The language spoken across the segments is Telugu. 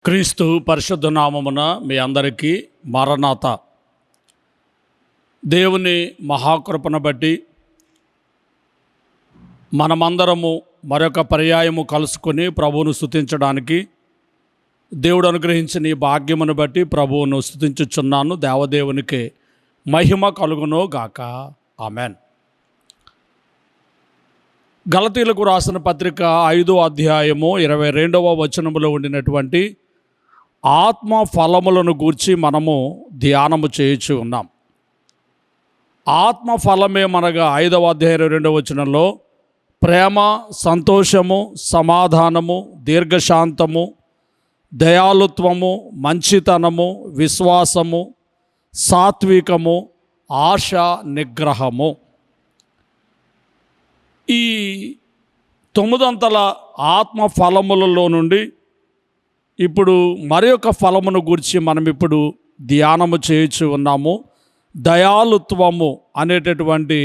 క్రీస్తు పరిశుద్ధ నామమున మీ అందరికీ మరణాత. దేవుని మహాకృపను బట్టి మనమందరము మరొక పర్యాయము కలుసుకొని ప్రభువును స్తుతించడానికి దేవుడు అనుగ్రహించిన ఈ భాగ్యమును బట్టి ప్రభువును స్తుతించుచున్నాను. దేవదేవునికి మహిమ కలుగును గాక. ఆమెన్. గలతీలకు రాసిన పత్రిక 5వ అధ్యాయము 22వ వచనములో ఉండినటువంటి ఆత్మ ఫలములను గూర్చి మనము ధ్యానము చేయుచు ఉన్నాం. ఆత్మ ఫలమే మనగా 5వ అధ్యాయం 22వ వచనంలో ప్రేమ, సంతోషము, సమాధానము, దీర్ఘశాంతము, దయాళుత్వము, మంచితనము, విశ్వాసము, సాత్వికము, ఆశ నిగ్రహము. ఈ 9 ఆత్మ ఫలములలో నుండి ఇప్పుడు మరి ఒక ఫలమును గురించి మనం ఇప్పుడు ధ్యానము చేయుచు ఉన్నాము. దయాళుత్వము అనేటటువంటి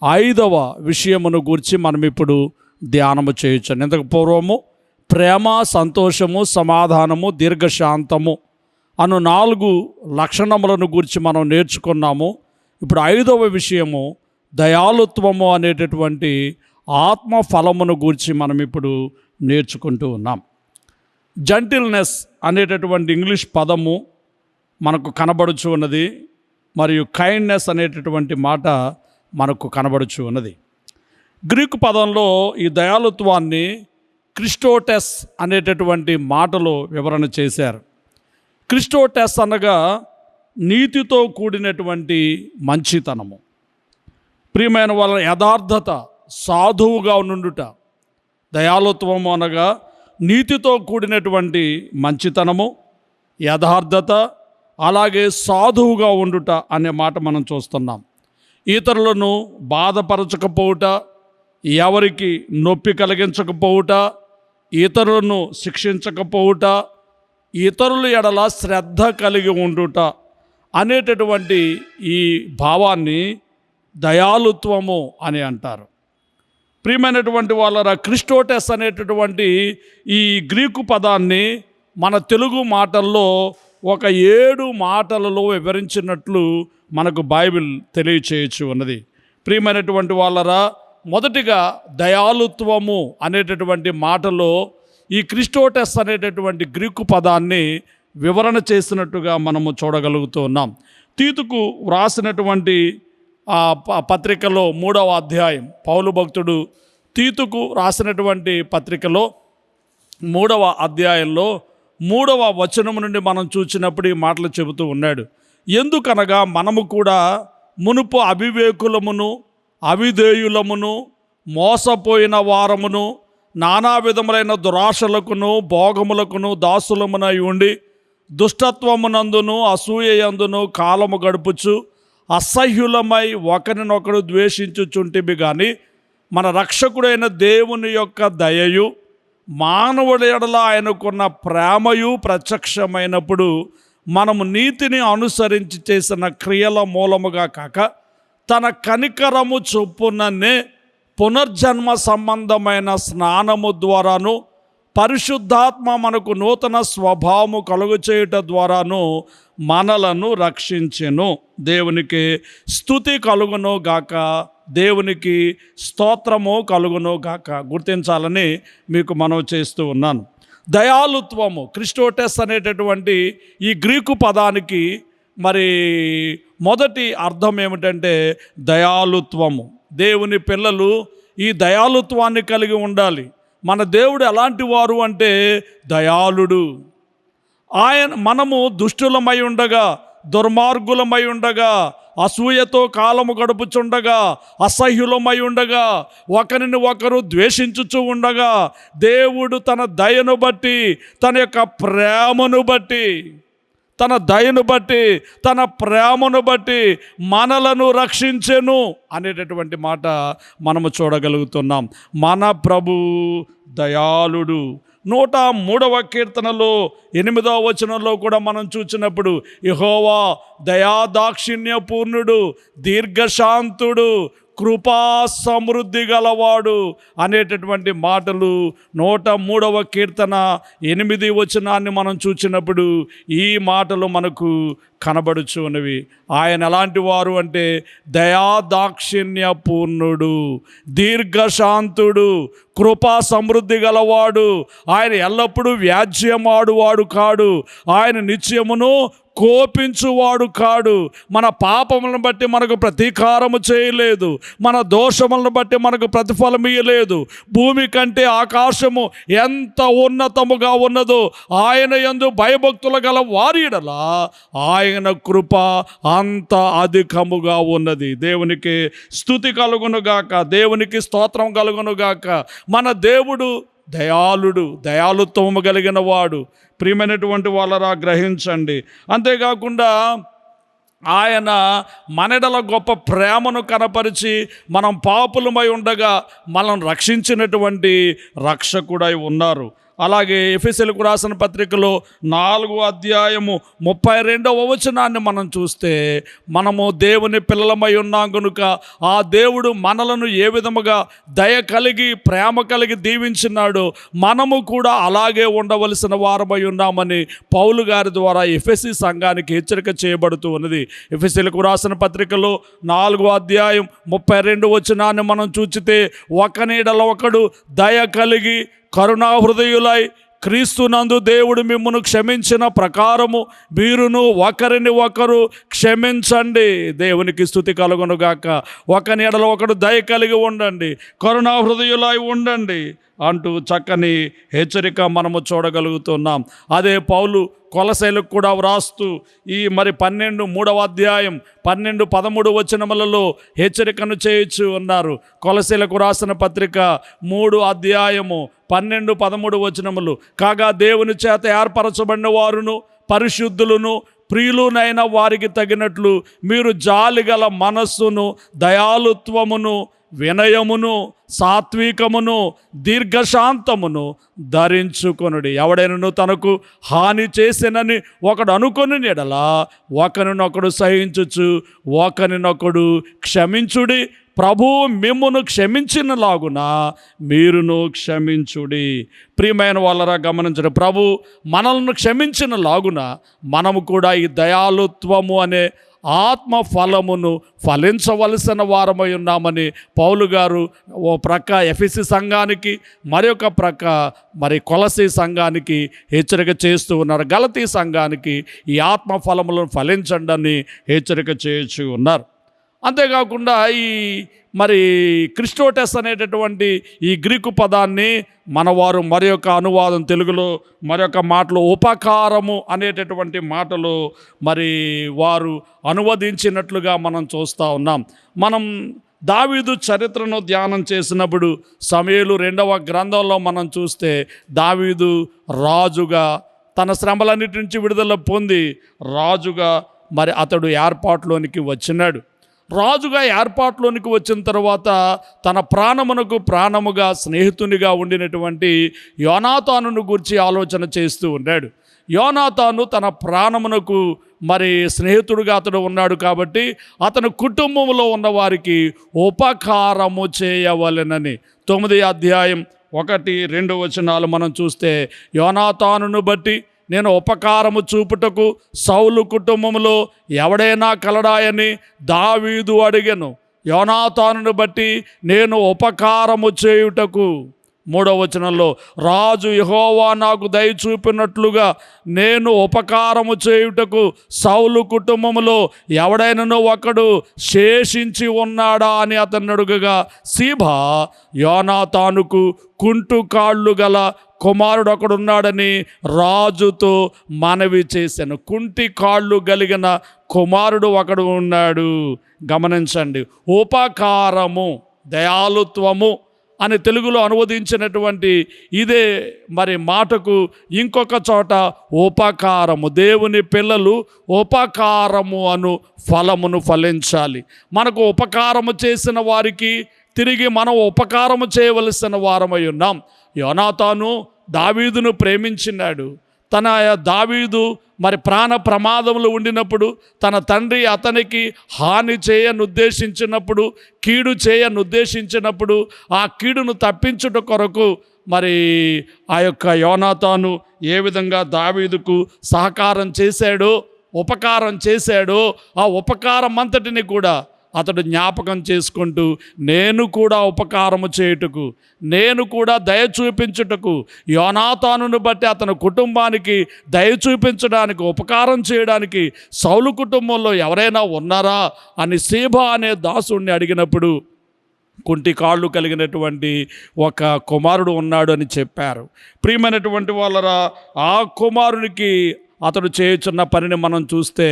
5వ విషయమును గురించి మనం ఇప్పుడు ధ్యానము చేయొచ్చు. ఇంతకు పూర్వము ప్రేమ, సంతోషము, సమాధానము, దీర్ఘశాంతము అను 4 లక్షణములను గురించి మనం నేర్చుకున్నాము. ఇప్పుడు 5వ విషయము దయాళుత్వము అనేటటువంటి ఆత్మ ఫలమును గురించి మనం ఇప్పుడు నేర్చుకుంటూ ఉన్నాం. జెంటిల్నెస్ అనేటటువంటి ఇంగ్లీష్ పదము మనకు కనబడుచు ఉన్నది, మరియు కైండ్నెస్ అనేటటువంటి మాట మనకు కనబడుచు ఉన్నది. గ్రీకు పదంలో ఈ దయాళుత్వాన్ని క్రిస్టోటెస్ అనేటటువంటి మాటలో వివరణ చేశారు. క్రిస్టోటెస్ అనగా నీతితో కూడినటువంటి మంచితనము, ప్రియమైన వాళ్ళ యథార్థత, సాధువుగా నుండుట. దయాళుత్వము అనగా నీతితో కూడినటువంటి మంచితనము, యథార్థత, అలాగే సాధువుగా ఉండుట అనే మాట మనం చూస్తున్నాం. ఇతరులను బాధపరచకపోవుట, ఎవరికి నొప్పి కలిగించకపోవుట, ఇతరులను శిక్షించకపోవుట, ఇతరుల ఎడల శ్రద్ధ కలిగి ఉండుట అనేటటువంటి ఈ భావాన్ని దయాళుత్వము అని అంటారు. ప్రియమైనటువంటి వాళ్ళ క్రిస్టోటెస్ అనేటటువంటి ఈ గ్రీకు పదాన్ని మన తెలుగు మాటల్లో ఒక 7 మాటలలో వివరించినట్లు మనకు బైబిల్ తెలియచేయచ్చు ఉన్నది. ప్రియమైనటువంటి వాళ్ళరా, మొదటిగా దయాళుత్వము అనేటటువంటి మాటలో ఈ క్రిస్టోటెస్ అనేటటువంటి గ్రీకు పదాన్ని వివరణ చేసినట్టుగా మనము చూడగలుగుతూ ఉన్నాం. తీతుకు వ్రాసినటువంటి పత్రికలో 3వ అధ్యాయం, పౌలు భక్తుడు తీతుకు రాసినటువంటి పత్రికలో 3వ అధ్యాయంలో 3వ వచనం నుండి మనం చూసినప్పుడు ఈ మాటలు చెబుతూ ఉన్నాడు. ఎందుకనగా మనము కూడా మునుపు అవివేకులమును, అవిధేయులమును, మోసపోయిన వారమును, నానా విధములైన దురాశలకును భోగములకును దాసులమునై ఉండి దుష్టత్వమునందును అసూయయందును కాలము గడుపుచు అసహ్యులమై ఒకరినొకడు ద్వేషించుచుంటిమి. కానీ మన రక్షకుడైన దేవుని యొక్క దయయు మానవుడి ఎడల ఆయనకున్న ప్రేమయు ప్రత్యక్షమైనప్పుడు మనము నీతిని అనుసరించి చేసిన క్రియల మూలముగా కాక తన కనికరము చొప్పుననే పునర్జన్మ సంబంధమైన స్నానము ద్వారాను పరిశుద్ధాత్మ మనకు నూతన స్వభావము కలుగచేయుట ద్వారాను మనలను రక్షించెను. దేవునికి స్తుతి కలుగును గాక, దేవునికి స్తోత్రము కలుగును గాక. గుర్తించాలని మీకు మనవి చేస్తూ ఉన్నాను. దయాళుత్వము, క్రిస్టోటెస్ అనేటటువంటి ఈ గ్రీకు పదానికి మరి మొదటి అర్థం ఏమిటంటే దయాళుత్వము. దేవుని పిల్లలు ఈ దయాళుత్వాన్ని కలిగి ఉండాలి. మన దేవుడు ఎలాంటి వారు అంటే దయాళుడు. మనము దుష్టులమై ఉండగా, దుర్మార్గులమై ఉండగా, అసూయతో కాలము గడుపుచుండగా, అసహ్యులమై ఉండగా, ఒకరిని ఒకరు ద్వేషించుచూ ఉండగా, దేవుడు తన దయను బట్టి, తన యొక్క ప్రేమను బట్టి, తన దయను బట్టి, తన ప్రేమను బట్టి మనలను రక్షించెను అనేటటువంటి మాట మనము చూడగలుగుతున్నాం. మన ప్రభు దయాళుడు. 103వ కీర్తనలో 8వ వచనంలో కూడా మనం చూసినప్పుడు యెహోవా దయాదాక్షిణ్య పూర్ణుడు, దీర్ఘశాంతుడు, కృపా సమృద్ధి గలవాడు అనేటటువంటి మాటలు 103వ కీర్తన 8 వచనాన్ని మనం చూసినప్పుడు ఈ మాటలు మనకు కనబడుచు ఉన్నవి. ఆయన ఎలాంటి వారు అంటే దయాదాక్షిణ్య పూర్ణుడు, దీర్ఘశాంతుడు, కృపా సమృద్ధి గలవాడు. ఆయన ఎల్లప్పుడూ వ్యాజ్యమాడువాడు కాడు, ఆయన నిత్యమును కోపించువాడు కాడు. మన పాపములను బట్టి మనకు ప్రతీకారము చేయలేదు, మన దోషములను బట్టి మనకు ప్రతిఫలం ఇయ్యలేదు. భూమి కంటే ఆకాశము ఎంత ఉన్నతముగా ఉన్నదో ఆయన యందు భయభక్తులు గల వారి యెడల ఆయన కృప అంత అధికముగా ఉన్నది. దేవునికి స్తుతి కలుగునుగాక, దేవునికి స్తోత్రం కలుగునుగాక. మన దేవుడు దయాళుడు, దయాళుత్వము కలిగిన వాడు. ప్రియమైనటువంటి వాళ్ళరా గ్రహించండి. అంతేకాకుండా ఆయన మనెడల గొప్ప ప్రేమను కనపరిచి మనం పాపులమై ఉండగా మనం రక్షించినటువంటి రక్షకుడై ఉన్నారు. అలాగే ఎఫెసీయులకు రాసిన పత్రికలో 4వ అధ్యాయము 32వ వచనాన్ని మనం చూస్తే, మనము దేవుని పిల్లలమై ఉన్నాం కనుక ఆ దేవుడు మనలను ఏ విధముగా దయ కలిగి ప్రేమ కలిగి దీవించినాడో మనము కూడా అలాగే ఉండవలసిన వారమై ఉన్నామని పౌలు గారి ద్వారా ఎఫెసీ సంఘానికి హెచ్చరిక చేయబడుతూ ఉన్నది. ఎఫెసీయులకు రాసిన పత్రికలో 4వ అధ్యాయం 32 వచనాన్ని మనం చూచితే, ఒకని యెడల ఒకడు దయ కలిగి కరుణాహృదయులై క్రీస్తునందు దేవుడు మిమ్మును క్షమించిన ప్రకారము మీరును ఒకరిని ఒకరు క్షమించండి. దేవునికి స్తుతి కలుగునుగాక. ఒకని యెడల ఒకడు దయ కలిగి ఉండండి, కరుణాహృదయులై ఉండండి అంటూ చక్కని హెచ్చరిక మనము చూడగలుగుతున్నాం. అదే పౌలు కొలసైలకు కూడా వ్రాస్తూ ఈ 3వ అధ్యాయం 12, 13 వచనములలో హెచ్చరికను చేయొచ్చు ఉన్నారు. కొలసైలకు రాసిన పత్రిక 3వ అధ్యాయము 12, 13 వచనములు, కాగా దేవుని చేత ఏర్పరచబడిన వారును పరిశుద్ధులను ప్రియులునైన వారికి తగినట్లు మీరు జాలిగల మనస్సును, దయాళుత్వమును, వినయమును, సాత్వికమును, దీర్ఘశాంతమును ధరించుకొనుడి. ఎవడైనను తనకు హాని చేసినని ఒకడు అనుకొని యెడల ఒకరినొకడు సహించుచు ఒకరినొకడు క్షమించుడి. ప్రభువు మిమ్మును క్షమించినలాగున మీరును క్షమించుడి. ప్రియమైన వాళ్ళరా గమనించండి, ప్రభు మనల్ని క్షమించినలాగున మనము కూడా ఈ దయాళుత్వము అనే ఆత్మ ఫలమును ఫలించవలసిన వారమై ఉన్నామని పౌలు గారు ఓ ప్రక్క ఎఫెసీ సంఘానికి, మరొక ప్రక్క కొలసీ సంఘానికి హెచ్చరిక చేస్తూ ఉన్నారు. గలతీ సంఘానికి ఈ ఆత్మ ఫలములను ఫలించండి అని హెచ్చరిక చేస్తూ ఉన్నారు. అంతేకాకుండా ఈ క్రిస్టోటెస్ అనేటటువంటి ఈ గ్రీకు పదాన్ని మనవారు మరొక అనువాదం తెలుగులో మరొక మాటలో ఉపకారము అనేటటువంటి మాటలు వారు అనువదించినట్లుగా మనం చూస్తూ ఉన్నాం. మనం దావీదు చరిత్రను ధ్యానం చేసినప్పుడు సమూయేలు 2వ గ్రంథంలో మనం చూస్తే దావీదు రాజుగా తన శ్రమలన్నిటి నుంచి విడుదల పొంది రాజుగా అతడు ఏర్పాటులోనికి వచ్చినాడు. రాజుగా ఏర్పాటులోనికి వచ్చిన తర్వాత తన ప్రాణమునకు ప్రాణముగా స్నేహితునిగా ఉండినటువంటి యోనాతానును గురించి ఆలోచన చేస్తూ ఉన్నాడు. యోనాతాను తన ప్రాణమునకు స్నేహితుడుగా అతడు ఉన్నాడు కాబట్టి అతని కుటుంబంలో ఉన్నవారికి ఉపకారము చేయవలెనని 9వ అధ్యాయం 1, 2 వచనాలు మనం చూస్తే, యోనాతానును బట్టి నేను ఉపకారము చూపుటకు సౌలు కుటుంబంలో ఎవడైనా కలడాయని దావీదు అడిగెను. యోనాతానును బట్టి నేను ఉపకారము చేయుటకు 3వ వచనంలో, రాజు యెహోవా నాకు దయ చూపినట్లుగా నేను ఉపకారము చేయుటకు సౌలు కుటుంబంలో ఎవడైనను ఒకడు శేషించి ఉన్నాడా అని అతన్ని అడుగగా, సీబా యోనాతానుకు కుంటు కాళ్ళు గల కుమారుడు ఒకడున్నాడని రాజుతో మనవి చేశాను. కుంటి కాళ్ళు కలిగిన కుమారుడు ఒకడు ఉన్నాడు. గమనించండి, ఉపకారము, దయాళుత్వము అని తెలుగులో అనువదించినటువంటి ఇదే మాటకు ఇంకొక చోట ఉపకారము. దేవుని పిల్లలు ఉపకారము అను ఫలమును ఫలించాలి. మనకు ఉపకారము చేసిన వారికి తిరిగి మనం ఉపకారము చేయవలసిన వారమై ఉన్నాం. యోనాతాను దావీదును ప్రేమించినాడు. తన దావీదు మరి ప్రాణ ప్రమాదంలో ఉండినప్పుడు తన తండ్రి అతనికి హాని చేయనుద్దేశించినప్పుడు, కీడు చేయనుద్దేశించినప్పుడు ఆ కీడును తప్పించుట కొరకు మరి ఆ యొక్క యోనాతాను ఏ విధంగా దావీదుకు సహకారం చేశాడో, ఉపకారం చేశాడో, ఆ ఉపకారం అంతటిని కూడా అతడు జ్ఞాపకం చేసుకుంటూ నేను కూడా ఉపకారము చేయుటకు, నేను కూడా దయ చూపించుటకు, యోనాతానును బట్టి అతని కుటుంబానికి దయ చూపించడానికి, ఉపకారం చేయడానికి సౌలు కుటుంబంలో ఎవరైనా ఉన్నారా అని సీబా అనే దాసుడిని అడిగినప్పుడు కుంటి కాళ్ళు కలిగినటువంటి ఒక కుమారుడు ఉన్నాడు అని చెప్పారు. ప్రియమైనటువంటి వాళ్ళరా, ఆ కుమారునికి అతడు చేయుచున్న పనిని మనం చూస్తే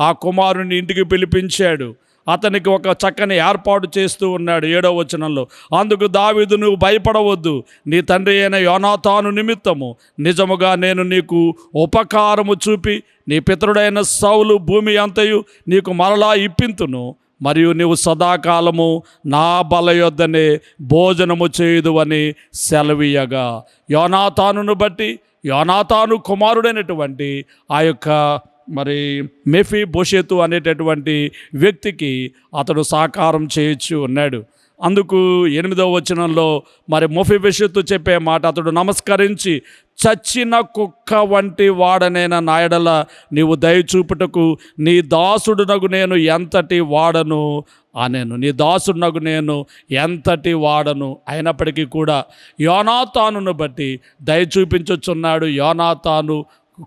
ఆ కుమారుని ఇంటికి పిలిపించాడు. అతనికి ఒక చక్కని ఏర్పాటు చేస్తూ ఉన్నాడు. 7వ వచనంలో, అందుకు దావీదు నువ్వు భయపడవద్దు, నీ తండ్రి అయిన యోనాతాను నిమిత్తము నిజముగా నేను నీకు ఉపకారము చూపి నీ పితరుడైన సౌలు భూమి అంతయు నీకు మరలా ఇప్పింతును, మరియు నీవు సదాకాలము నా బల యొద్దనే భోజనము చేయుదు అని సెలవీయగా, యోనాతానును బట్టి యోనాతాను కుమారుడైనటువంటి ఆ యొక్క మరి మెఫీబోషెతు అనేటటువంటి వ్యక్తికి అతడు సాకారం చేయొచ్చు ఉన్నాడు. అందుకు 8వ వచనంలో మరి మెఫీబోషెతు చెప్పే మాట, అతడు నమస్కరించి చచ్చిన కుక్క వంటి వాడనైన నాయడల నీవు దయచూపుటకు నీ దాసుడునగు నేను ఎంతటి వాడను అనెను. నీ దాసుడునగు నేను ఎంతటి వాడను. అయినప్పటికీ కూడా యోనాతానును బట్టి దయ చూపించుచున్నాడు. యోనాతాను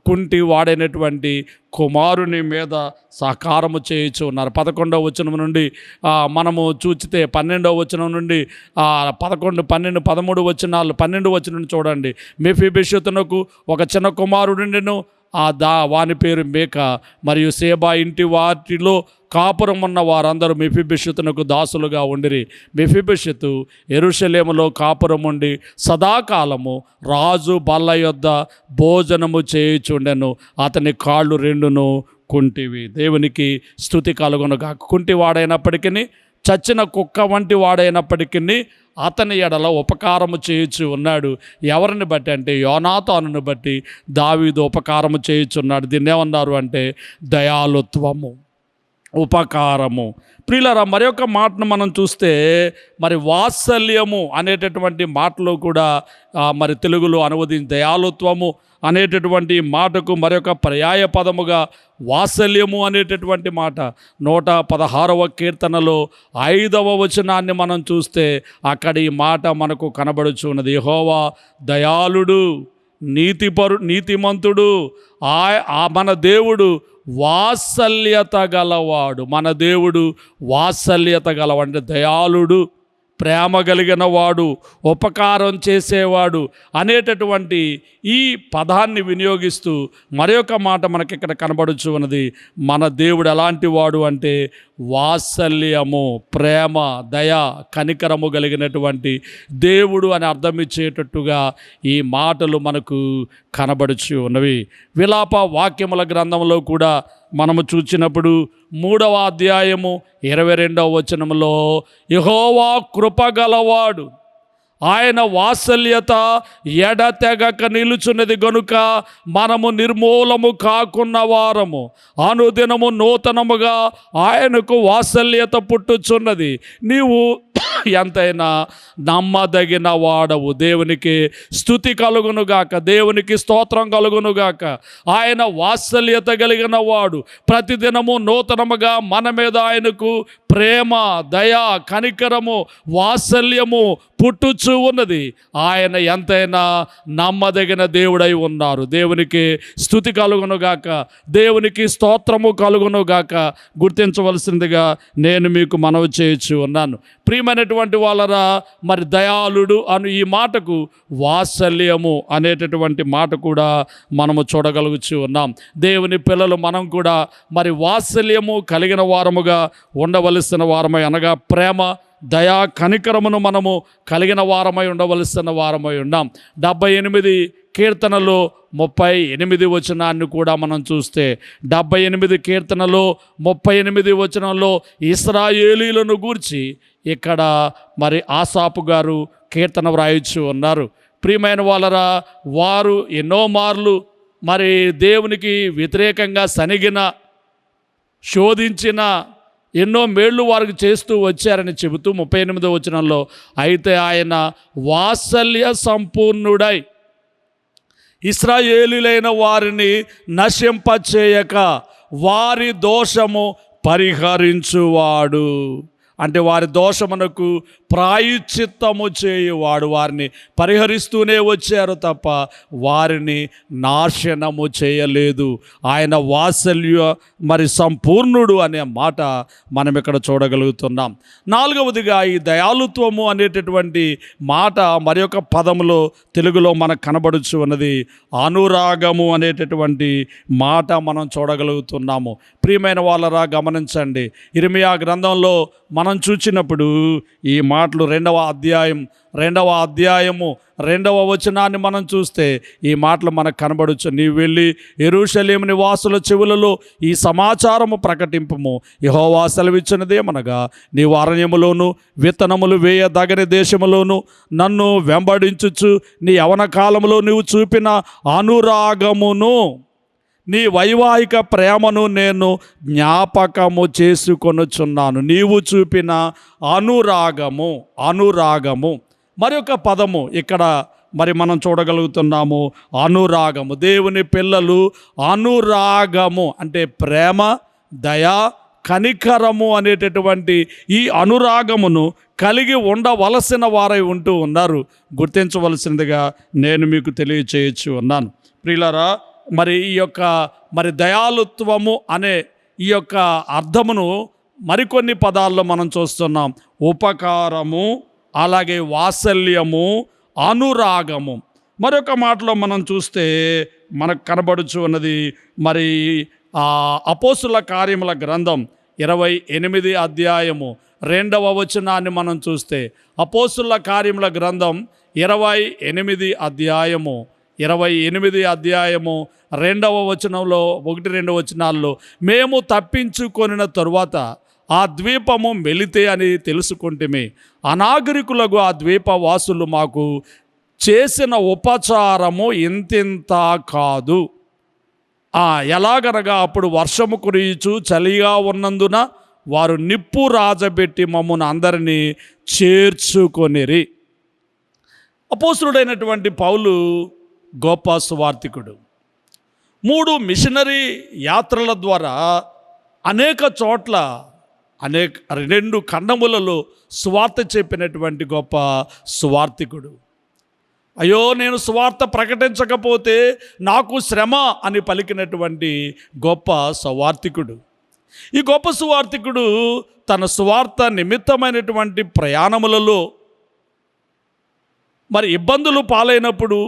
కుంటి వాడైనటువంటి కుమారుని మీద సహకారము చేయొచ్చు ఉన్నారు. 11వ వచనం నుండి మనము చూచితే 12వ వచనం నుండి 11, 12, 13 వచనాలు, 12 వచనం చూడండి. మెఫీబోషెతునకు ఒక చిన్న కుమారుడుండెను, వాని పేరు మేక, మరియు సేబా ఇంటి వాటిలో కాపురం ఉన్న వారందరూ మెఫీబోషెతునకు దాసులుగా ఉండిరి. మెఫీబోషెతు యెరూషలేములో కాపురం ఉండి సదాకాలము రాజు బల్ల యొద్ద భోజనము చేయుచుండెను, అతని కాళ్ళు రెండును కుంటివి. దేవునికి స్తుతి కలుగునుగాక. కుంటివాడైనప్పటికీ, చచ్చిన కుక్క వంటి వాడైనప్పటికీ అతని ఎడల ఉపకారము చేయుచు ఉన్నాడు. ఎవరిని బట్టి అంటే యోనాతానును బట్టి దావీదు ఉపకారము చేయుచున్నాడు. దీన్ని ఏమన్నారు అంటే దయాలుత్వము, ఉపకారము. ప్రియులారా, మరి ఒక మాటను మనం చూస్తే మరి వాత్సల్యము అనేటటువంటి మాటలో కూడా మరి తెలుగులో అనువదించి దయాలుత్వము అనేటటువంటి మాటకు మరొక పర్యాయ పదముగా వాత్సల్యము అనేటటువంటి మాట 116వ కీర్తనలో 5వ వచనాన్ని మనం చూస్తే అక్కడ ఈ మాట మనకు కనబడుచున్నది. యెహోవా దయాళుడు, నీతిమంతుడు, మన దేవుడు వాత్సల్యత గలవాడు. మన దేవుడు వాత్సల్యత గలవాడు అంటే దయాళుడు, ప్రేమ కలిగిన వాడు, ఉపకారం చేసేవాడు అనేటటువంటి ఈ పదాన్ని వినియోగిస్తూ మరొక మాట మనకి ఇక్కడ కనబడుచు ఉన్నది. మన దేవుడు ఎలాంటి వాడు అంటే వాత్సల్యము, ప్రేమ, దయ, కనికరము కలిగినటువంటి దేవుడు అని అర్థం ఇచ్చేటట్టుగా ఈ మాటలు మనకు కనబడుచు ఉన్నవి. విలాప వాక్యముల గ్రంథంలో కూడా మనము చూచినప్పుడు 3వ అధ్యాయము 22వ వచనంలో యెహోవా కృపగలవాడు, ఆయన వాత్సల్యత ఎడతెగక నిలుచున్నది గనుక మనము నిర్మూలము కాకున్న వారము, అనుదినము నూతనముగా ఆయనకు వాత్సల్యత పుట్టుచున్నది. నీవు ఎంతైనా నమ్మదగిన వాడవు. దేవునికి స్తుతి కలుగునుగాక, దేవునికి స్తోత్రం కలుగునుగాక. ఆయన వాత్సల్యత కలిగిన వాడు. ప్రతిదినము నూతనముగా మన మీద ఆయనకు ప్రేమ, దయ, కనికరము, వాత్సల్యము పుట్టుచూ ఉన్నది. ఆయన ఎంతైనా నమ్మదగిన దేవుడై ఉన్నారు. దేవునికి స్తుతి కలుగునుగాక, దేవునికి స్తోత్రము కలుగునుగాక. గుర్తించవలసిందిగా నేను మీకు మనవి చేయొచ్చు ఉన్నాను. ప్రియమైనటువంటి వాళ్ళరా, మరి దయాళుడు అను ఈ మాటకు వాత్సల్యము అనేటటువంటి మాట కూడా మనము చూడగలుగుచూ ఉన్నాం. దేవుని పిల్లలు మనం కూడా మరి వాత్సల్యము కలిగిన వారముగా ఉండవలసిన వారమై, అనగా ప్రేమ, దయా, కనికరమును మనము కలిగిన వారమై ఉండవలసిన వారమై ఉన్నాం. 78 కీర్తనలో 38 వచనాన్ని కూడా మనం చూస్తే 78 కీర్తనలో 38 వచనంలో ఇశ్రాయేలీయులను గూర్చి ఇక్కడ మరి ఆసాపు గారు కీర్తన వ్రాయొచ్చు ఉన్నారు. ప్రియమైన వాళ్ళరా, వారు ఎన్నో మార్లు మరి దేవునికి వ్యతిరేకంగా సనిగిన, శోధించిన, ఎన్నో మేళ్ళు వారికి చేస్తూ వచ్చారని చెబుతూ 38వ వచనంలో, అయితే ఆయన వాత్సల్య సంపూర్ణుడై ఇశ్రాయేలీయులైన వారిని నశింపచేయక వారి దోషము పరిహరించువాడు. అంటే వారి దోషమునకు ప్రాయశ్చిత్తము చేయువాడు. వారిని పరిహరిస్తూనే వచ్చారు తప్ప వారిని నాశనము చేయలేదు. ఆయన వాత్సల్య సంపూర్ణుడు అనే మాట మనం ఇక్కడ చూడగలుగుతున్నాం. 4వదిగా ఈ దయాళుత్వము అనేటటువంటి మాట మరి ఒక పదములో తెలుగులో మనకు కనబడుచు ఉన్నది అనురాగము అనేటటువంటి మాట మనం చూడగలుగుతున్నాము. ప్రియమైన వాళ్ళరా గమనించండి, ఇర్మియా గ్రంథంలో మనం చూచినప్పుడు ఈ మాటలు 2వ అధ్యాయము 2వ వచనాన్ని మనం చూస్తే ఈ మాటలు మనకు కనబడచ్చు. నీవు వెళ్ళి యెరూషలేము నివాసుల చెవులలో ఈ సమాచారము ప్రకటింపుము. యెహోవా సెలవిచ్చినదేమనగా, నీవు అరణ్యములోను విత్తనములు వేయదగని దేశములోను నన్ను వెంబడించుచు నీ యవన కాలంలో నీవు చూపిన అనురాగమును, నీ వైవాహిక ప్రేమను నేను జ్ఞాపకము చేసుకొనుచున్నాను. నీవు చూపిన అనురాగము మరి ఒక పదము ఇక్కడ మనం చూడగలుగుతున్నాము, అనురాగము. దేవుని పిల్లలు అనురాగము అంటే ప్రేమ, దయ, కనికరము అనేటటువంటి ఈ అనురాగమును కలిగి ఉండవలసిన వారై ఉంటూ ఉన్నారు. గుర్తించవలసినదిగా నేను మీకు తెలియచేయచ్చు ఉన్నాను. ప్రియులారా, ఈ యొక్క దయాళుత్వము అనే ఈ యొక్క అర్థమును మరికొన్ని పదాల్లో మనం చూస్తున్నాం. ఉపకారము, అలాగే వాత్సల్యము, అనురాగము. మరొక మాటలో మనం చూస్తే మనకు కనబడుచు ఉన్నది అపోస్తుల కార్యముల గ్రంథం 28వ అధ్యాయము 2వ వచనాన్ని మనం చూస్తే, అపోస్తుల కార్యముల గ్రంథం 28వ అధ్యాయము 2వ వచనంలో 1-2 వచనాల్లో, మేము తప్పించుకొనిన తరువాత ఆ ద్వీపము మెలితే అని తెలుసుకుంటేమే అనాగరికులకు ఆ ద్వీపవాసులు మాకు చేసిన ఉపచారము ఇంతింత కాదు. ఎలాగనగా అప్పుడు వర్షము కురియుచు చలిగా ఉన్నందున వారు నిప్పు రాజబెట్టి మమ్మల్ని అందరినీ చేర్చుకొనిరి. అపోస్తలుడైనటువంటి పౌలు గొప్ప సువార్తికుడు. 3 మిషనరీ యాత్రల ద్వారా అనేక చోట్ల 2 ఖండములలో సువార్త చెప్పినటువంటి గొప్ప సువార్తికుడు. అయ్యో, నేను సువార్త ప్రకటించకపోతే నాకు శ్రమ అని పలికినటువంటి గొప్ప సువార్తికుడు. ఈ గొప్ప సువార్తికుడు తన సువార్త నిమిత్తమైనటువంటి ప్రయాణములలో ఇబ్బందులు పాలైనప్పుడు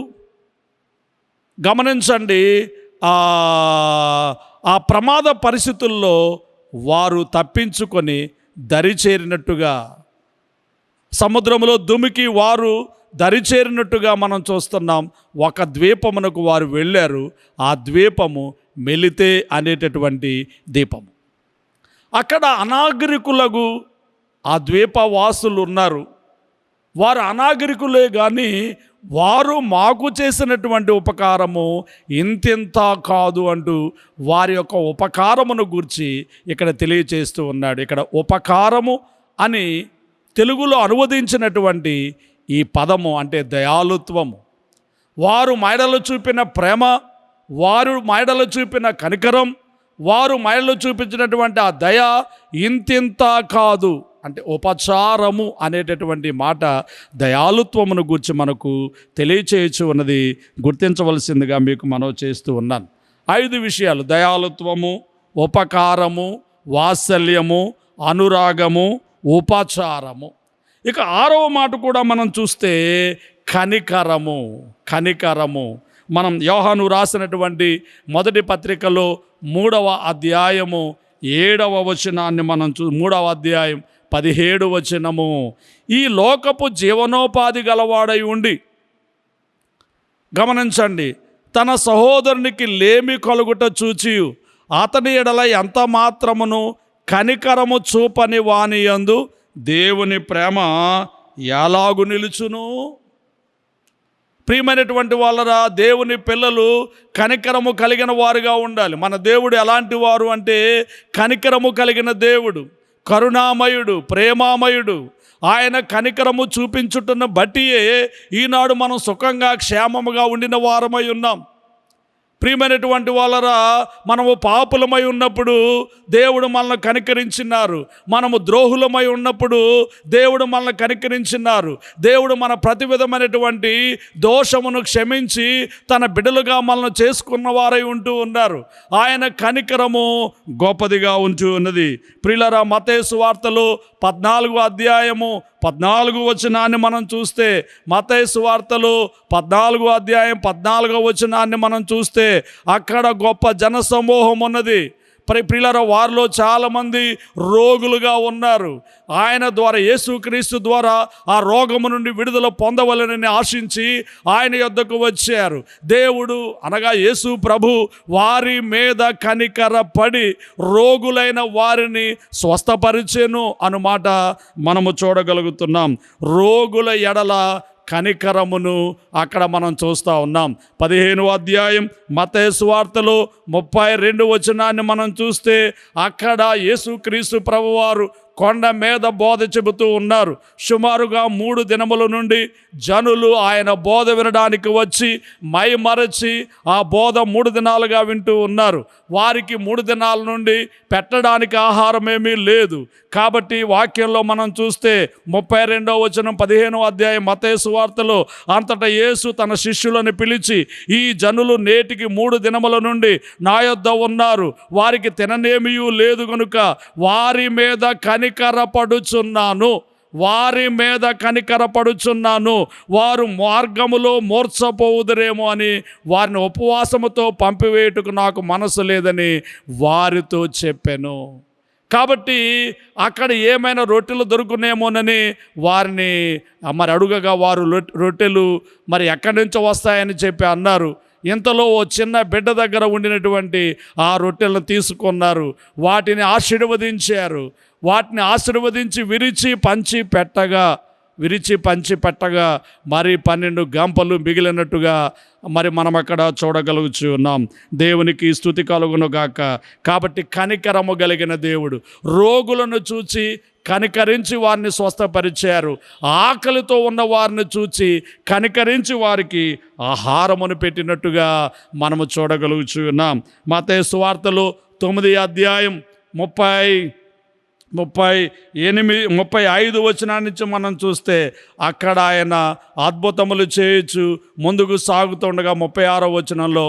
గమనించండి, ఆ ప్రమాద పరిస్థితుల్లో వారు తప్పించుకొని దరిచేరినట్టుగా, సముద్రంలో దుమికి వారు దరిచేరినట్టుగా మనం చూస్తున్నాం. ఒక ద్వీపమునకు వారు వెళ్ళారు. ఆ ద్వీపము మెలితే అనేటటువంటి ద్వీపము. అక్కడ అనాగరికులకు ఆ ద్వీపవాసులు ఉన్నారు. వారు అనాగరికులే కానీ వారు మాకు చేసినటువంటి ఉపకారము ఇంతింత కాదు అంటూ వారి యొక్క ఉపకారమును గూర్చి ఇక్కడ తెలియచేస్తూ ఉన్నాడు. ఇక్కడ ఉపకారము అని తెలుగులో అనువదించినటువంటి ఈ పదము అంటే దయాళుత్వము. వారు మైడలో చూపిన ప్రేమ, వారు మైడలో చూపిన కనికరం, వారు మైడలో చూపించినటువంటి ఆ దయ ఇంతింత కాదు. అంటే ఉపచారము అనేటటువంటి మాట దయాళుత్వమును గురించి మనకు తెలియచేయచ్చు ఉన్నది గుర్తించవలసిందిగా మీకు మనవి చేస్తూ ఉన్నాను. 5 విషయాలు: దయాళుత్వము, ఉపకారము, వాత్సల్యము, అనురాగము, ఉపచారము. ఇక 6వ మాట కూడా మనం చూస్తే కనికరము. మనం యోహాను రాసినటువంటి మొదటి పత్రికలో 3వ అధ్యాయము 7వ వచనాన్ని మనం 3వ అధ్యాయం 17వ వచనము, ఈ లోకపు జీవనోపాధి గలవాడై ఉండి, గమనించండి, తన సహోదరునికి లేమి కలుగుట చూచి అతని ఎడల ఎంత మాత్రమును కనికరము చూపని వాని యందు దేవుని ప్రేమ ఎలాగు నిలుచును. ప్రియమైనటువంటి వాళ్ళరా, దేవుని పిల్లలు కనికరము కలిగిన వారుగా ఉండాలి. మన దేవుడు ఎలాంటి వారు అంటే కనికరము కలిగిన దేవుడు, కరుణామయుడు, ప్రేమామయుడు. ఆయన కనికరము చూపించుటను బట్టియే ఈనాడు మనం సుఖంగా క్షేమముగా ఉండిన వారమై ఉన్నాం. ప్రియమైనటువంటి వాళ్ళరా, మనము పాపులమై ఉన్నప్పుడు దేవుడు మనల్ని కనికరించినారు. మనము ద్రోహులమై ఉన్నప్పుడు దేవుడు మనల్ని కనికరించినారు. దేవుడు మన ప్రతి విధమైనటువంటి దోషమును క్షమించి తన బిడ్డలుగా మనల్ని చేసుకున్న వారై ఉంటూ ఉన్నారు. ఆయన కనికరము గొప్పదిగా ఉంటూ ఉన్నది. ప్రియులారా, మత్తయి సువార్తలో 14వ అధ్యాయము 14వ వచనాన్ని మనం చూస్తే, మత్తయి సువార్తలో 14వ అధ్యాయం 14వ వచనాన్ని మనం చూస్తే అక్కడ గొప్ప జనసమూహం ఉన్నది. ప్రియులారా, వారిలో చాలామంది రోగులుగా ఉన్నారు. ఆయన ద్వారా, యేసుక్రీస్తు ద్వారా ఆ రోగము నుండి విడుదల పొందవలనని ఆశించి ఆయన యొద్దకు వచ్చారు. దేవుడు అనగా యేసు ప్రభు వారి మీద కనికరపడి రోగులైన వారిని స్వస్థపరిచెను అన్నమాట మనము చూడగలుగుతున్నాం. రోగుల ఎడల కనికరమును అక్కడ మనం చూస్తూ ఉన్నాం. 15వ అధ్యాయం మత్తయి సువార్తలో 32వ వచనాన్ని మనం చూస్తే అక్కడ యేసుక్రీస్తు ప్రభువారు కొండ మీద బోధ చెబుతూ ఉన్నారు. సుమారుగా 3 దినముల నుండి జనులు ఆయన బోధ వినడానికి వచ్చి మైమరచి ఆ బోధ 3 దినాలుగా వింటూ ఉన్నారు. వారికి 3 దినాల నుండి పెట్టడానికి ఆహారం ఏమీ లేదు. కాబట్టి వాక్యంలో మనం చూస్తే 32వ వచనం 15వ అధ్యాయం మత్తయి సువార్తలో, అంతటా యేసు తన శిష్యులను పిలిచి, ఈ జనులు నేటికి 3 దినముల నుండి నా యొద్ద ఉన్నారు, వారికి తిననేమియూ లేదు గనుక వారి మీద కనికరపడుచున్నాను, వారు మార్గములో మూర్ఛపోవుదురేమో అని వారిని ఉపవాసముతో పంపివేయుటకు నాకు మనసు లేదని వారితో చెప్పాను. కాబట్టి అక్కడ ఏమైనా రొట్టెలు దొరుకునేమోనని వారిని మరి అడుగగా వారు రొట్టెలు మరి ఎక్కడి నుంచో వస్తాయని చెప్పి అన్నారు. ఇంతలో ఓ చిన్న బిడ్డ దగ్గర ఉండినటువంటి ఆ రొట్టెలను తీసుకున్నారు, వాటిని ఆశీర్వదించి విరిచి పంచి పెట్టగా మరి 12 గంపలు మిగిలినట్టుగా మరి మనం అక్కడ చూడగలుగుచు ఉన్నాం. దేవునికి స్తుతి కలుగును గాక. కాబట్టి కనికరము కలిగిన దేవుడు రోగులను చూచి కనికరించి వారిని స్వస్థపరిచారు. ఆకలితో ఉన్న వారిని చూచి కనికరించి వారికి ఆహారమును పెట్టినట్టుగా మనము చూడగలుగుచు ఉన్నాం. మత్తయి సువార్తలో 9వ అధ్యాయం 35 వచనాన్ని నుంచి మనం చూస్తే అక్కడ ఆయన అద్భుతములు చేయొచ్చు ముందుకు సాగుతుండగా 36వ వచనంలో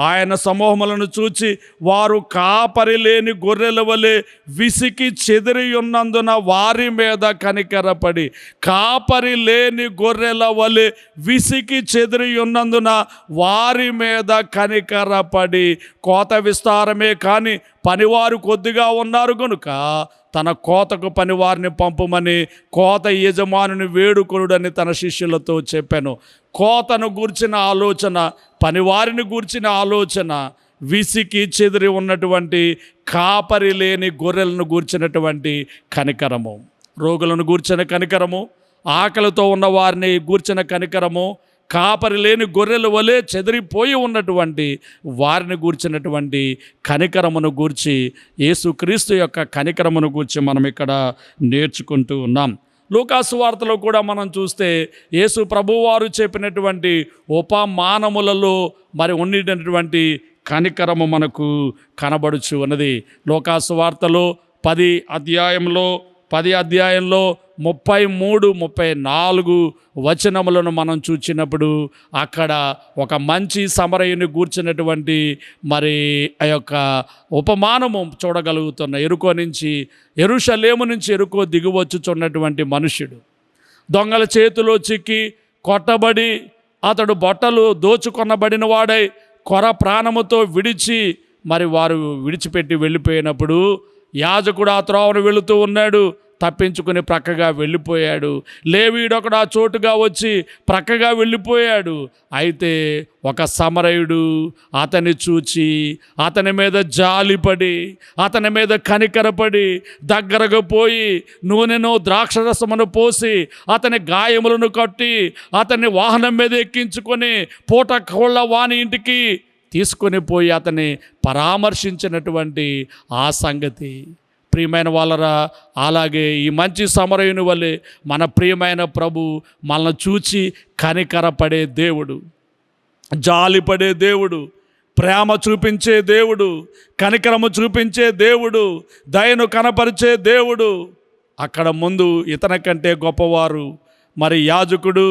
ఆయన సమూహములను చూచి వారు కాపరి లేని గొర్రెల వలె విసికి చెదిరి ఉన్నందున వారి మీద కనికరపడి, కాపరి లేని గొర్రెల వలె విసికి చెదిరి ఉన్నందున వారి మీద కనికరపడి, కోత విస్తారమే కానీ పనివారు కొద్దిగా ఉన్నారు కనుక తన కోతకు పనివారిని పంపమని కోత యజమానుని వేడుకొనుడని తన శిష్యులతో చెప్పాను. కోతను గూర్చిన ఆలోచన, పనివారిని గూర్చిన ఆలోచన, విసికి చెదిరి ఉన్నటువంటి కాపరి లేని గొర్రెలను గూర్చినటువంటి కనికరము, రోగులను గూర్చిన కనికరము, ఆకలితో ఉన్న వారిని గూర్చిన కనికరము, కాపరి లేని గొర్రెల వలె చెదిరిపోయి ఉన్నటువంటి వారిని గూర్చినటువంటి కనికరమును గూర్చి, యేసుక్రీస్తు యొక్క కనికరమును గూర్చి మనం ఇక్కడ నేర్చుకుంటూ ఉన్నాం. లూకాసు వార్తలో కూడా మనం చూస్తే యేసు ప్రభువారు చెప్పినటువంటి ఉపమానములలో మరి ఉండినటువంటి కనికరము మనకు కనబడుచు ఉన్నది. లూకాసు వార్తలో 10 అధ్యాయంలో 33, 34 వచనములను మనం చూచినప్పుడు అక్కడ ఒక మంచి సమరయుని గూర్చినటువంటి మరి ఆ యొక్క ఉపమానము చూడగలుగుతున్న. యెరూషలేము నుంచి ఎరుకో దిగువచ్చుచున్నటువంటి మనుష్యుడు దొంగల చేతిలో చిక్కి కొట్టబడి అతడు బట్టలు దోచుకొనబడిన వాడై కొర ప్రాణముతో వారు విడిచిపెట్టి వెళ్ళిపోయినప్పుడు యాజకుడు ఆ త్రోవను వెళుతూ ఉన్నాడు. తప్పించుకుని ప్రక్కగా వెళ్ళిపోయాడు. లేవీయుడొకడు ఆ చోటుగా వచ్చి ప్రక్కగా వెళ్ళిపోయాడు. అయితే ఒక సమరయుడు అతన్ని చూచి అతని మీద జాలిపడి అతని మీద కనికరపడి దగ్గరకు పోయి నూనెను ద్రాక్షరసమును పోసి అతని గాయములను కట్టి అతన్ని వాహనం మీద ఎక్కించుకొని పూట కోళ్ళ వాని ఇంటికి తీసుకొని పోయి అతన్ని పరామర్శించినటువంటి ఆ సంగతి. ప్రియమైన వాళ్ళరా, అలాగే ఈ మంచి సమరయుని వలె మన ప్రియమైన ప్రభు మనల్ని చూచి కనికరపడే దేవుడు, జాలిపడే దేవుడు, ప్రేమ చూపించే దేవుడు, కనికరము చూపించే దేవుడు, దయను కనపరిచే దేవుడు. అక్కడ ముందు ఇతని కంటే గొప్పవారు మరి యాజకుడు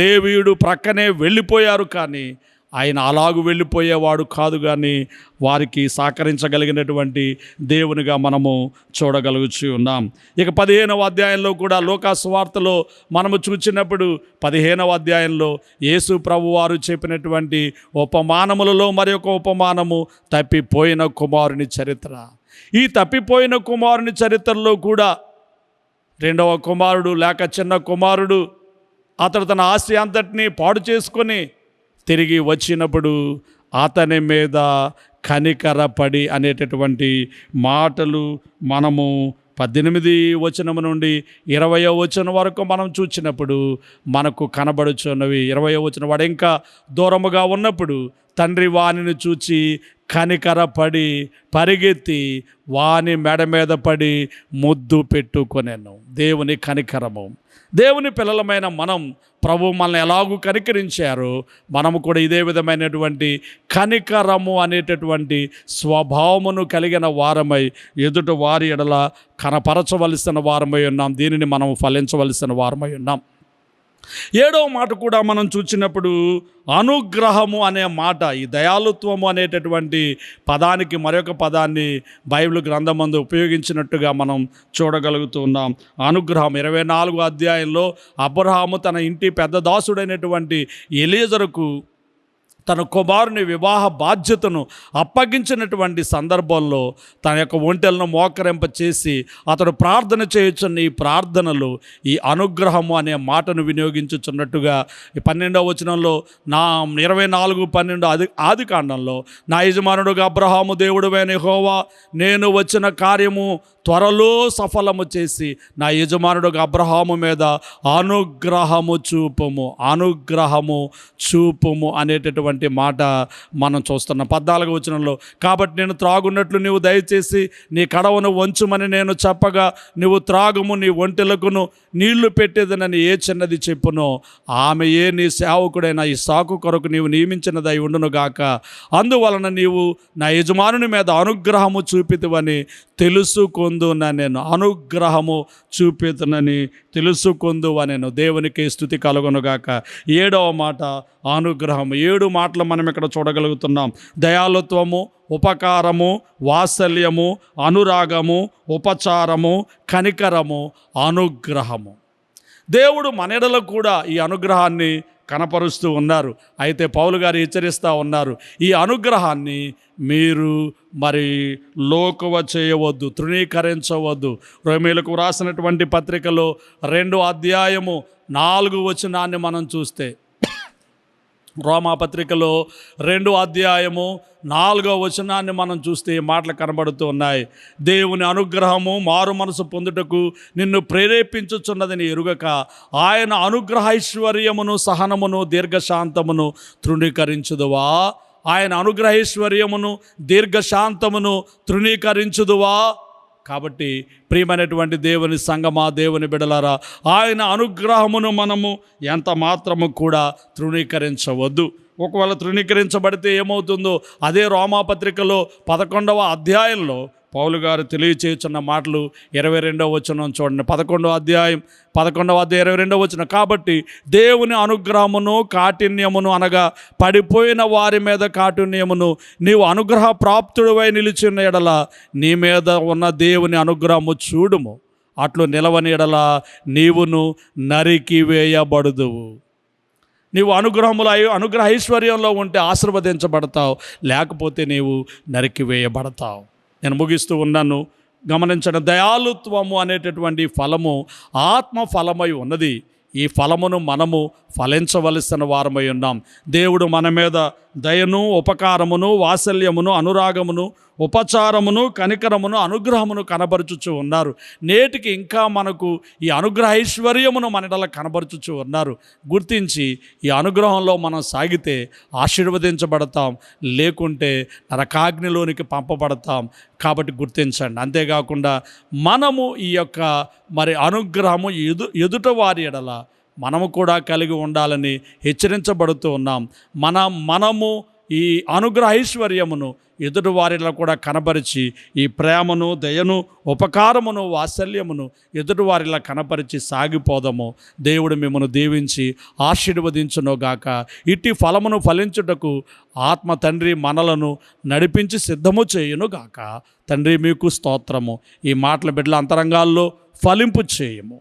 లేవీయుడు ప్రక్కనే వెళ్ళిపోయారు, కానీ ఆయన అలాగూ వెళ్ళిపోయేవాడు కాదు. కానీ వారికి సహకరించగలిగినటువంటి దేవునిగా మనము చూడగలుగుతూ ఉన్నాం. ఇక 15వ అధ్యాయంలో కూడా లూకా సువార్తలో మనము చూచినప్పుడు 15వ అధ్యాయంలో యేసు ప్రభు వారు చెప్పినటువంటి ఉపమానములలో మరి ఒక ఉపమానము తప్పిపోయిన కుమారుని చరిత్ర. ఈ తప్పిపోయిన కుమారుని చరిత్రలో కూడా రెండవ కుమారుడు లేక చిన్న కుమారుడు అతడు తన ఆస్తి అంతటినీ పాడు చేసుకొని తిరిగి వచ్చినప్పుడు అతని మీద కనికరపడి అనేటటువంటి మాటలు మనము 18 వచనము నుండి 20వ వచనం వరకు మనం చూచినప్పుడు మనకు కనబడుచున్నవి. 20వ వచనం, వాడు ఇంకా దూరముగా ఉన్నప్పుడు తండ్రి వానిని చూచి కనికరపడి పరిగెత్తి వాని మెడ మీద పడి ముద్దు పెట్టుకొనెను. దేవుని కనికరము. దేవుని పిల్లలమైన మనం ప్రభు మనల్ని ఎలాగూ కనికరించారో మనము కూడా ఇదే విధమైనటువంటి కనికరము అనేటటువంటి స్వభావమును కలిగిన వారమై ఎదుట వారి ఎడల కనపరచవలసిన వారమై ఉన్నాం. దీనిని మనం ఫలించవలసిన వారమై ఉన్నాం. 7వ మాట కూడా మనం చూసినప్పుడు అనుగ్రహము అనే మాట, ఈ దయాళుత్వము అనేటటువంటి పదానికి మరొక పదాన్ని బైబిల్ గ్రంథమందు ఉపయోగించినట్టుగా మనం చూడగలుగుతున్నాం. అనుగ్రహం 24వ అధ్యాయంలో అబ్రహాము తన ఇంటి పెద్ద దాసుడైనటువంటి ఎలీజరుకు తన కుమారుని వివాహ బాధ్యతను అప్పగించినటువంటి సందర్భంలో తన యొక్క ఒంటెలను మోకరింప చేసి అతడు ప్రార్థన చేయుచున్న ఈ ప్రార్థనలు ఈ అనుగ్రహము అనే మాటను వినియోగించుచున్నట్టుగా 12వ వచనంలో 24:12 ఆది కాండంలో, నా యజమానుడుగా అబ్రహాము దేవుడైన యెహోవా నేను వచ్చిన కార్యము త్వరలో సఫలము చేసి నా యజమానుడుగా అబ్రహాము మీద అనుగ్రహము చూపుము అనేటటువంటి మాట మనం చూస్తున్నాం. 14వ వచనంలో, కాబట్టి నేను త్రాగున్నట్లు నీవు దయచేసి నీ కడవను వంచుమని నేను చెప్పగా నువ్వు త్రాగుము, నీ ఒంటెలకును నీళ్లు పెట్టేదనని ఏ చిన్నది చెప్పునో ఆమెయే నీ సేవకుడైన ఇస్సాకు కొరకు నీవు నియమించినదై ఉండునుగాక. అందువలన నీవు నా యజమానుని మీద అనుగ్రహము చూపితువని తెలుసుకొందునెను. అనుగ్రహము చూపితునని తెలుసుకొందువనెను. దేవునికి స్తుతి కలుగునుగాక. 7వ మాట అనుగ్రహము. 7 మాటలు మనం ఇక్కడ చూడగలుగుతున్నాం. దయాళుత్వము, ఉపకారము, వాత్సల్యము, అనురాగము, ఉపచారము, కనికరము, అనుగ్రహము. దేవుడు మన ఎడల కూడా ఈ అనుగ్రహాన్ని కనపరుస్తూ ఉన్నారు. అయితే పౌలు గారు హెచ్చరిస్తూ ఉన్నారు, ఈ అనుగ్రహాన్ని మీరు మరి లోకువ చేయవద్దు, తృణీకరించవద్దు. రోమీయులకు రాసినటువంటి పత్రికలో 2వ అధ్యాయము 4వ వచనాన్ని మనం చూస్తే, రోమా పత్రికలో 2వ అధ్యాయము 4వ వచనాన్ని మనం చూస్తే ఈ మాటలు కనబడుతూ ఉన్నాయి. దేవుని అనుగ్రహము మారు మనసు పొందుటకు నిన్ను ప్రేరేపించుచున్నదని ఎరుగక ఆయన అనుగ్రహైశ్వర్యమును సహనమును దీర్ఘశాంతమును తృణీకరించుదువా? ఆయన అనుగ్రహైశ్వర్యమును దీర్ఘశాంతమును తృణీకరించుదువా? కాబట్టి ప్రియమైనటువంటి దేవుని సంగమా, దేవుని బిడలారా, ఆయన అనుగ్రహమును మనము ఎంత మాత్రము కూడా తృణీకరించవద్దు. ఒకవేళ తృణీకరించబడితే ఏమవుతుందో అదే రోమాపత్రికలో 11వ అధ్యాయంలో పౌలు గారు తెలియచేస్తున్న మాటలు 22వ వచనం చూడండి. 11వ అధ్యాయం 22వ వచనం, కాబట్టి దేవుని అనుగ్రహమును కాఠిన్యమును అనగా పడిపోయిన వారి మీద కాఠిన్యమును నీవు అనుగ్రహ ప్రాప్తుడివై నిలిచిన ఎడల నీ మీద ఉన్న దేవుని అనుగ్రహము చూడుము, అట్లు నిలవని ఎడల నీవును నరికి వేయబడుదువు. నీవు అనుగ్రహ ఐశ్వర్యంలో ఉంటే ఆశీర్వదించబడతావు, లేకపోతే నీవు నరికి వేయబడతావు. నేను ముగిస్తూ ఉన్నాను. గమనించండి, దయాళుత్వము అనేటటువంటి ఫలము ఆత్మ ఫలమై ఉన్నది. ఈ ఫలమును మనము ఫలించవలసిన వారమై ఉన్నాం. దేవుడు మన మీద దయను, ఉపకారమును, వాత్సల్యమును, అనురాగమును, ఉపచారమును, కనికరమును, అనుగ్రహమును కనబరుచుచు ఉన్నారు. నేటికి ఇంకా మనకు ఈ అనుగ్రహ ఐశ్వర్యమును మనడల కనబరుచుచు ఉన్నారు. గుర్తించి ఈ అనుగ్రహంలో మనం సాగితే ఆశీర్వదించబడతాం, లేకుంటే నరకాగ్నిలోనికి పంపబడతాం. కాబట్టి గుర్తించండి. అంతేకాకుండా మనము ఈ యొక్క అనుగ్రహము ఎదుట వారి ఎడల మనము కూడా కలిగి ఉండాలని హెచ్చరించబడుతూ ఉన్నాం. మనము ఈ అనుగ్రహ ఐశ్వర్యమును ఎదుటి వారిలో కూడా కనపరిచి ఈ ప్రేమను, దయను, ఉపకారమును, వాత్సల్యమును ఎదుటి వారిలా కనపరిచి సాగిపోదాము. దేవుడు మిమ్మల్ని దీవించి ఆశీర్వదించునుగాక. ఇట్టి ఫలమును ఫలించుటకు ఆత్మ తండ్రి మనలను నడిపించి సిద్ధము చేయునుగాక. తండ్రి మీకు స్తోత్రము. ఈ మాటల బిడ్డల అంతరంగాల్లో ఫలింపు చేయము.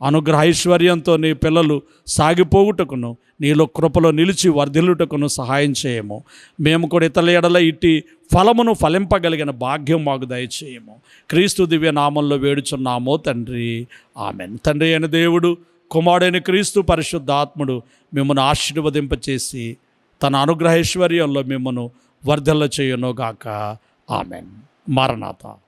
అనుగ్రహ ఐశ్వర్యంతో నీ పిల్లలు సాగిపోవుటకును, నీలో కృపలో నిలిచి వర్ధిల్లుటకును సహాయం చేయము. మేము కూడా ఇతరుల ఎడల ఇట్టి ఫలమును ఫలింపగలిగిన భాగ్యం మాకు దయచేయము. క్రీస్తు దివ్య నామంలో వేడుచున్నామో తండ్రి, ఆమెన్. తండ్రి అయిన దేవుడు, కుమారుడైన క్రీస్తు పరిశుద్ధాత్ముడు మిమ్మల్ని ఆశీర్వదింపచేసి తన అనుగ్రహ ఐశ్వర్యంలో మిమ్మను వర్ధిల్ల చేయునుగాక. ఆమెన్. మారనాథ.